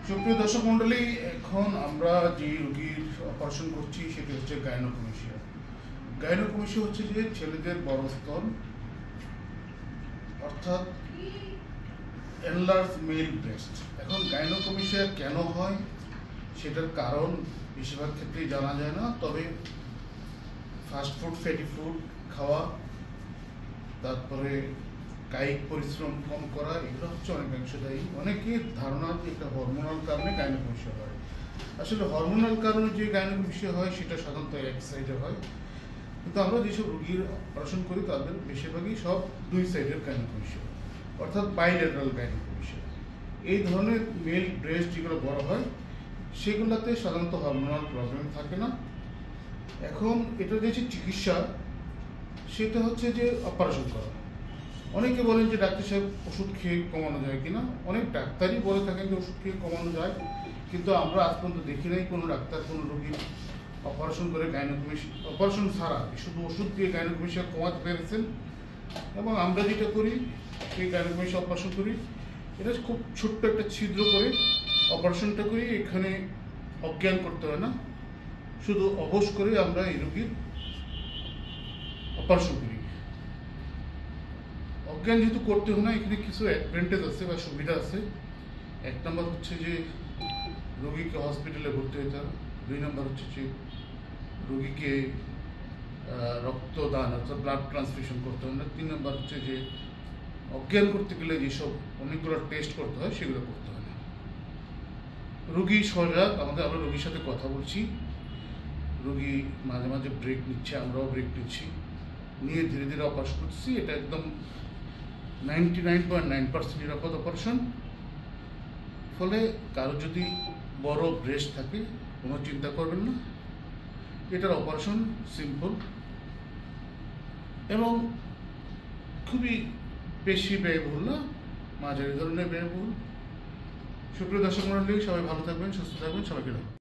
সুপ্রিয় দর্শক মন্ডলী, এখন আমরা যে রোগীর অপারেশন করছি সেটি হচ্ছে গাইনোকোমেশিয়া। গাইনোকোমেশিয়া হচ্ছে যে ছেলেদের বড় স্তন, অর্থাৎ এনলার্জ মেল ব্রেস্ট। এখন গাইনোকোমেশিয়া কেন হয় সেটার কারণ বেশিরভাগ ক্ষেত্রেই জানা যায় না, তবে ফাস্ট ফুড, ফ্যাটি ফুড খাওয়া, তারপরে কায়িক পরিশ্রম কম করা, এগুলো হচ্ছে অনেকাংশ দায়ী। অনেকের ধারণা যে এটা হরমোনাল কারণে গাইনোকোমেশিয়া হয়। আসলে হরমোনাল কারণে যে গাইনোকোমেশিয়া হয় সেটা সাধারণত এক সাইডে হয়, কিন্তু আমরা যেসব রোগীর অপারেশন করি তাদের বেশিরভাগই সব দুই সাইডের গাইনোকোমেশিয়া, অর্থাৎ বাইলেটারাল গাইনোকোমেশিয়া। এই ধরনের মেল ব্রেস্ট যেগুলো বড় হয় সেগুলোতে সাধারণত হরমোনাল প্রবলেম থাকে না। এখন এটা যে চিকিৎসা সেটা হচ্ছে যে অপারেশন করা। অনেকে বলেন যে ডাক্তার সাহেব ওষুধ খেয়ে কমানো যায় কিনা। অনেক ডাক্তারই বলে থাকেন যে ওষুধ খেয়ে কমানো যায়, কিন্তু আমরা আজ পর্যন্ত দেখি নাই কোনো ডাক্তার কোনো রোগীর অপারেশন করে গাইনোকোমেশিয়া, অপারেশন ছাড়া শুধু ওষুধ দিয়ে গাইনোকোমেশিয়া কমাতে পেরেছেন। এবং আমরা যেটা করি, সেই গাইনোকোমেশিয়া অপারেশন করি, এটা খুব ছোট্ট একটা ছিদ্র করে অপারেশনটা করি। এখানে অজ্ঞান করতে হয় না, শুধু অবশ করে আমরা এই রোগীর অপারেশন করি। অজ্ঞান যেহেতু করতে হয় না, এখানে কিছু অ্যাডভান্টেজ আছে বা সুবিধা আছে। এক নম্বর হচ্ছে যে রোগীকে হসপিটালে ভর্তি হতে হবে। দুই নম্বর হচ্ছে যে রোগীকে রক্তদান অর্থাৎ ব্লাড ট্রান্সফিউশন করতে হয় না। তিন নম্বর হচ্ছে যে অজ্ঞান করতে গেলে যেসব অনেকগুলো টেস্ট করতে হয় সেগুলো করতে হয় না। রোগী সজাগ, আমরা রোগীর সাথে কথা বলছি, রোগী মাঝে মাঝে ব্রেক নিচ্ছে, আমরাও ব্রেক নিচ্ছি, নিয়ে ধীরে ধীরে অপারেশন করছি। এটা একদম 99.9% নিরাপদ অপারেশন। ফলে কারো যদি বড় ব্রেস্ট থাকে কোনো চিন্তা করবেন না, এটার অপারেশন সিম্পল এবং খুবই বেশি ব্যয়বহুল না, মাঝারি ধরনের ব্যয়বহুল। সুপ্রিয় দর্শক মণ্ডলী, সবাই ভালো থাকবেন, সুস্থ থাকবেন, সবাইকে ধন্যবাদ।